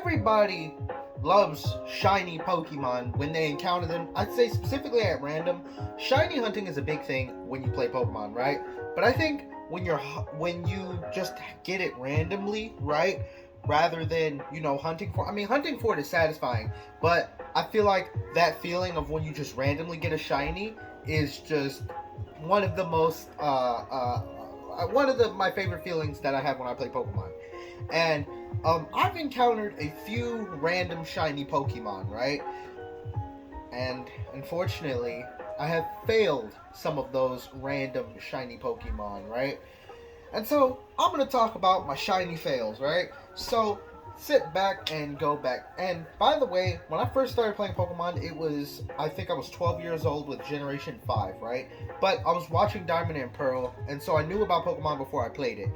everybody loves shiny Pokemon when they encounter them. I'd say specifically at random. Shiny hunting is a big thing when you play Pokemon, right? But I think when you just get it randomly, right? Rather than, hunting for, hunting for it is satisfying, but I feel like that feeling of when you just randomly get a shiny is just one of the most one of my favorite feelings that I have when I play Pokemon. And I've encountered a few random shiny Pokemon, right? And unfortunately, I have failed some of those random shiny Pokemon, right? And so I'm gonna talk about my shiny fails, right? So sit back and go back. And by the way, when I first started playing Pokemon, I think I was 12 years old with Generation 5, right? But I was watching Diamond and Pearl, and so I knew about Pokemon before I played it.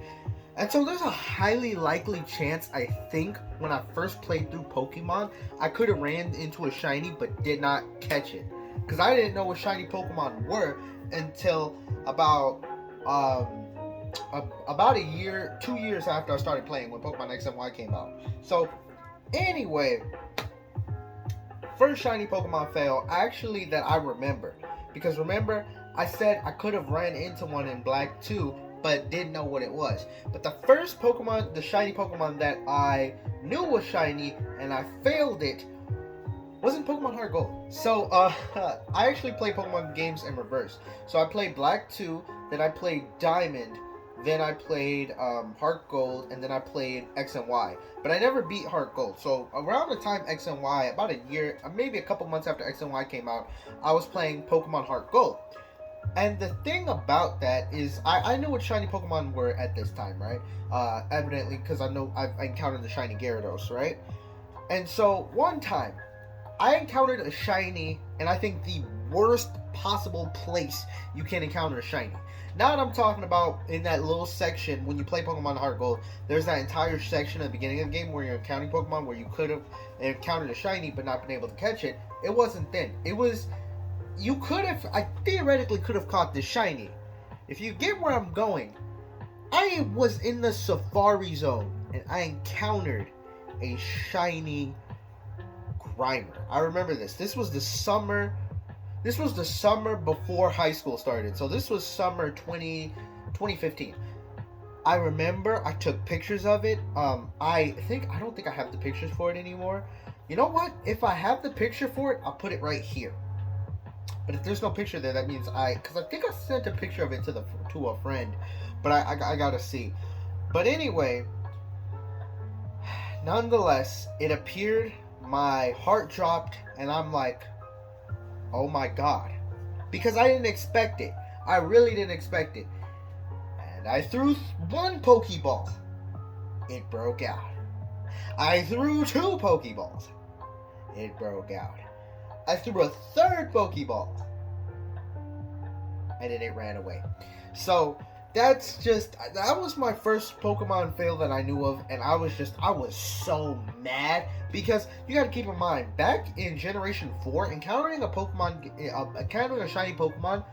And so there's a highly likely chance, I think, when I first played through Pokemon, I could have ran into a shiny but did not catch it. Because I didn't know what shiny Pokemon were until about a year, 2 years after I started playing when Pokemon X and Y came out. So, anyway, first shiny Pokemon fail, actually, that I remember. Because remember, I said I could have ran into one in Black 2, but didn't know what it was. But the first Pokemon, the shiny Pokemon that I knew was shiny and I failed it, wasn't Pokemon Heart Gold. So, I actually play Pokemon games in reverse. So I played Black 2, then I played Diamond, then I played Heart Gold, and then I played X and Y. But I never beat Heart Gold. So around the time X and Y, about a year, maybe a couple months after X and Y came out, I was playing Pokemon Heart Gold. And the thing about that is, I knew what shiny Pokemon were at this time, right? Evidently, because I know I've encountered the shiny Gyarados, right? And so one time, I encountered a shiny, and I think the worst possible place you can encounter a shiny. Now that I'm talking about in that little section when you play Pokemon Heart Gold, there's that entire section at the beginning of the game where you're encountering Pokemon where you could have encountered a shiny but not been able to catch it. It wasn't then. I theoretically could have caught this shiny. If you get where I'm going, I was in the Safari Zone and I encountered a shiny Grimer. I remember this. This was the summer before high school started. So this was summer 2015. I remember I took pictures of it. I don't think I have the pictures for it anymore. You know what? If I have the picture for it, I'll put it right here. But if there's no picture there, that means because I think I sent a picture of it to a friend, but I gotta see. But anyway, nonetheless, it appeared. My heart dropped, and I'm like, oh my god. Because I didn't expect it. I really didn't expect it. And I threw one Pokeball. It broke out. I threw two Pokeballs. It broke out. I threw a third Pokeball. And then it ran away. So, that was my first Pokemon fail that I knew of, and I was so mad, because you gotta keep in mind, back in Generation 4, encountering a shiny Pokemon,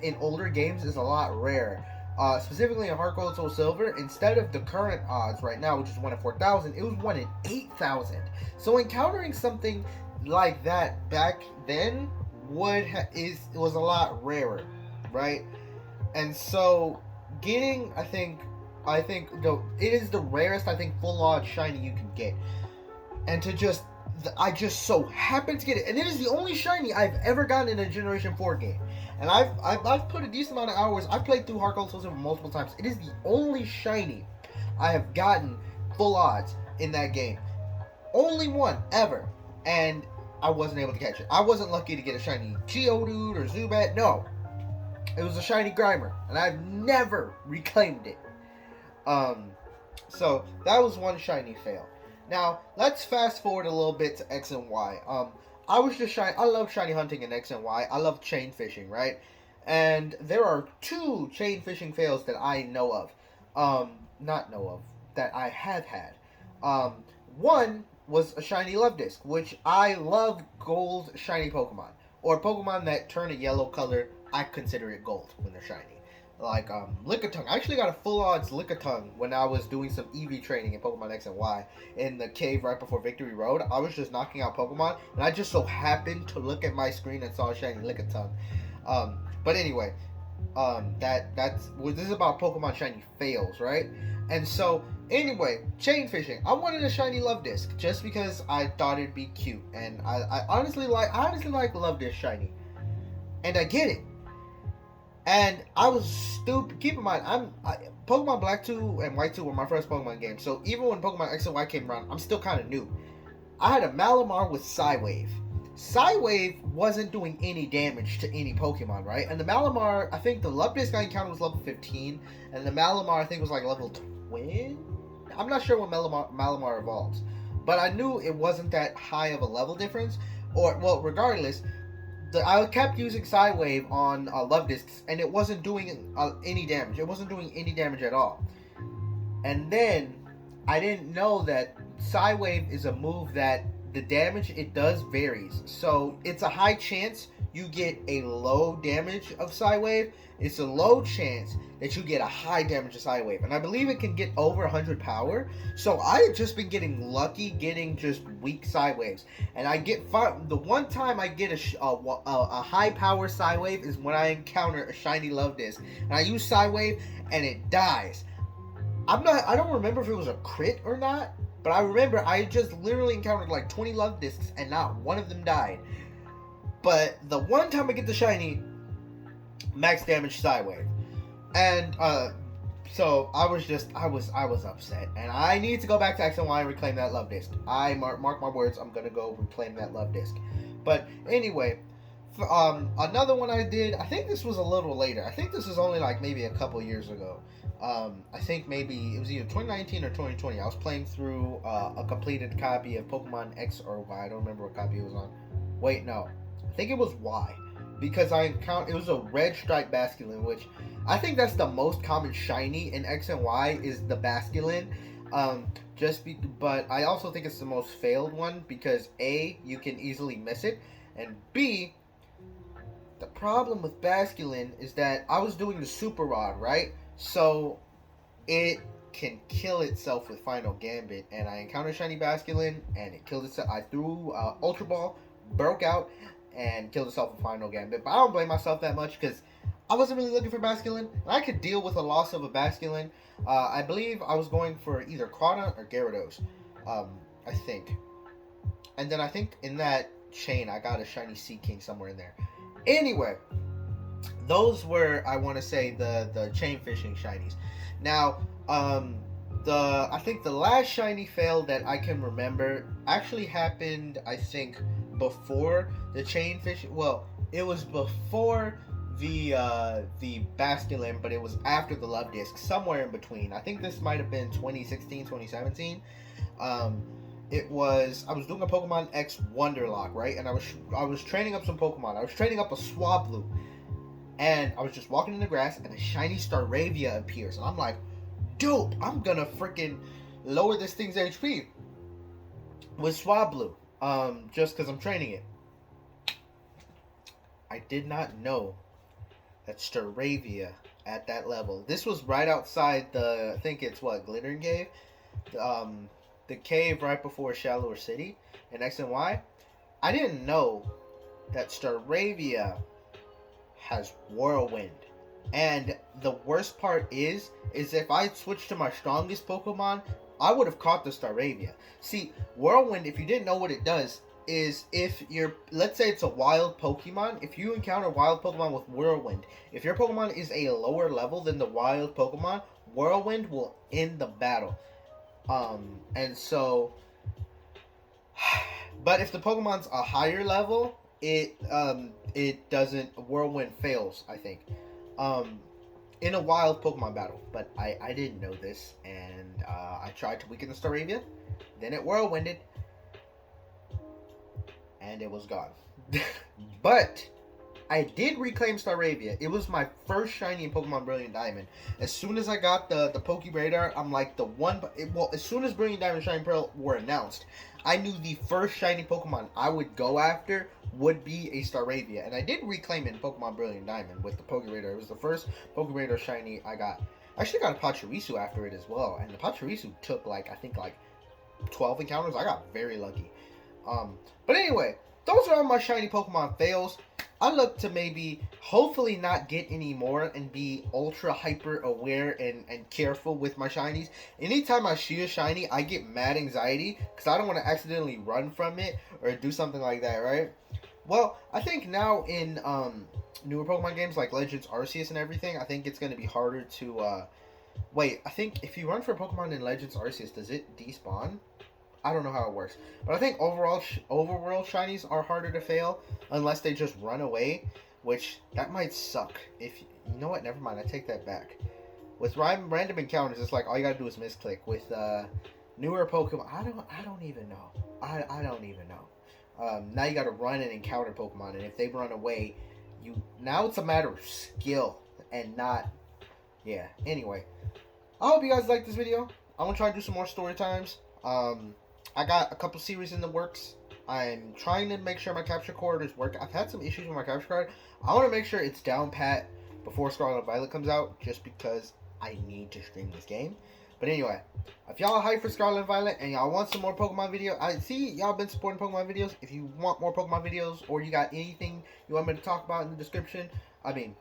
in older games is a lot rarer. Specifically in Heart Gold, Soul Silver, instead of the current odds right now, which is 1 in 4,000, it was 1 in 8,000. So encountering something like that back then was a lot rarer, right? And so, getting, I think it is the rarest, full odds shiny you can get. And I just so happened to get it. And it is the only shiny I've ever gotten in a Generation 4 game. And I've put a decent amount of hours. I've played through Heart Gold Soul Silver multiple times. It is the only shiny I have gotten full odds in that game. Only one, ever. And I wasn't able to catch it. I wasn't lucky to get a shiny Geodude or Zubat. No. It was a shiny Grimer, and I've never reclaimed it. So that was one shiny fail. Now let's fast forward a little bit to X and Y. I love shiny hunting in X and Y. I love chain fishing, right? And there are two chain fishing fails that I know of. That I have had. One was a shiny Love Disc, which I love gold shiny Pokemon, or Pokemon that turn a yellow color. I consider it gold when they're shiny. like Lickitung. I actually got a full odds Lickitung when I was doing some EV training in Pokemon X and Y in the cave right before Victory Road. I was just knocking out Pokemon, and I just so happened to look at my screen and saw a shiny Lickitung. But anyway, that's well, this is about Pokemon shiny fails, right? And so anyway, chain fishing. I wanted a shiny Love Disc just because I thought it'd be cute, and I honestly like Love Disc shiny, and I get it. And I was stupid. Keep in mind, Pokemon Black 2 and White 2 were my first Pokemon games. So even when Pokemon X and Y came around, I'm still kind of new. I had a Malamar with Psywave. Psywave wasn't doing any damage to any Pokemon, right? And the Malamar, I think the Love Disc I encountered was level 15, and the Malamar I think was like level 20. I'm not sure when Malamar evolves, but I knew it wasn't that high of a level difference. Or well, regardless, I kept using Psywave on Love Discs, and it wasn't doing any damage. It wasn't doing any damage at all. And then I didn't know that Psywave is a move that the damage it does varies. So it's a high chance you get a low damage of Psywave. It's a low chance that you get a high damage of Psywave. And I believe it can get over 100 power. So I had just been getting lucky getting just weak Psywaves. And I get the one time I get a high power Psywave is when I encounter a shiny Love Disc. And I use Psywave and it dies. I don't remember if it was a crit or not. But I remember I just literally encountered like 20 Love Discs and not one of them died. But the one time I get the shiny max damage Psywave. And so I was upset. And I need to go back to X and Y and reclaim that Love Disc. I mark my words, I'm gonna go reclaim that Love Disc. But anyway, another one I did, I think this was a little later. I think this was only like maybe a couple years ago. I think maybe it was either 2019 or 2020. I was playing through a completed copy of Pokemon X or Y. I don't remember what copy it was on. Wait, no. I think it was Y. Because it was a red striped Basculin, which I think that's the most common shiny in X and Y is the Basculin. But I also think it's the most failed one because A, you can easily miss it, and B, the problem with Basculin is that I was doing the Super Rod, right? So it can kill itself with Final Gambit, and I encountered shiny Basculin, and it killed itself. I threw Ultra Ball, broke out, and killed itself with Final Gambit. But I don't blame myself that much because I wasn't really looking for Basculin, and I could deal with the loss of a Basculin. I believe I was going for either Quada or Gyarados, I think. And then I think in that chain I got a shiny Seaking somewhere in there. Anyway, those were, I want to say, the chain fishing shinies. Now, I think the last shiny fail that I can remember actually happened, I think, before the chain fishing. Well, it was before the Basculin, but it was after the Love Disc, somewhere in between. I think this might have been 2016, 2017. I was doing a Pokemon X Wonderlock, right? And I was training up some Pokemon. I was training up a Swablu. And I was just walking in the grass, and a shiny Staravia appears. And I'm like, dope, I'm gonna freaking lower this thing's HP with Swablu. Just because I'm training it. I did not know that Staravia at that level. This was right outside I think it's Glittering Cave? The cave right before Shallower City in X and Y. I didn't know that Staravia has Whirlwind. And the worst part is if I switched to my strongest Pokemon, I would have caught the Staravia. See, Whirlwind, if you didn't know what it does, is if let's say it's a wild Pokemon, if you encounter wild Pokemon with Whirlwind, if your Pokemon is a lower level than the wild Pokemon, Whirlwind will end the battle. And so, but if the Pokemon's a higher level, it doesn't, Whirlwind fails, I think, in a wild Pokemon battle. But I didn't know this, and I tried to weaken the Staravia, then it Whirlwinded, and it was gone. But I did reclaim Staravia. It was my first shiny in Pokemon Brilliant Diamond. As soon as I got the Poke Radar, I'm like the one. Well, as soon as Brilliant Diamond, Shiny Pearl were announced, I knew the first shiny Pokemon I would go after would be a Staravia, and I did reclaim it in Pokemon Brilliant Diamond with the Poke Radar. It was the first Poke Radar shiny I got. I actually got a Pachirisu after it as well, and the Pachirisu took I think 12 encounters. I got very lucky. But anyway, those are all my shiny Pokemon fails. I look to maybe, hopefully not get any more and be ultra hyper aware and careful with my shinies. Anytime I see a shiny, I get mad anxiety because I don't want to accidentally run from it or do something like that, right? Well, I think now in newer Pokemon games like Legends Arceus and everything, I think it's going to be harder to, wait, I think if you run for Pokemon in Legends Arceus, does it despawn? I don't know how it works, but I think overall overworld shinies are harder to fail unless they just run away, which that might suck. If you know what, never mind. I take that back. With random encounters, it's like all you gotta do is misclick. With newer Pokemon, I don't even know. I don't even know. Now you gotta run and encounter Pokemon, and if they run away, now it's a matter of skill and not. Yeah. Anyway, I hope you guys like this video. I'm gonna try to do some more story times. I got a couple series in the works. I'm trying to make sure my capture card is working. I've had some issues with my capture card. I want to make sure it's down pat before Scarlet Violet comes out, just because I need to stream this game. But anyway, if y'all are hyped for Scarlet Violet and y'all want some more Pokemon videos, I see y'all been supporting Pokemon videos. If you want more Pokemon videos or you got anything you want me to talk about in the description, I mean,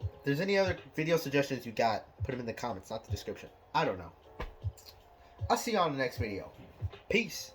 if there's any other video suggestions you got, put them in the comments, not the description. I don't know. I'll see y'all in the next video. Peace.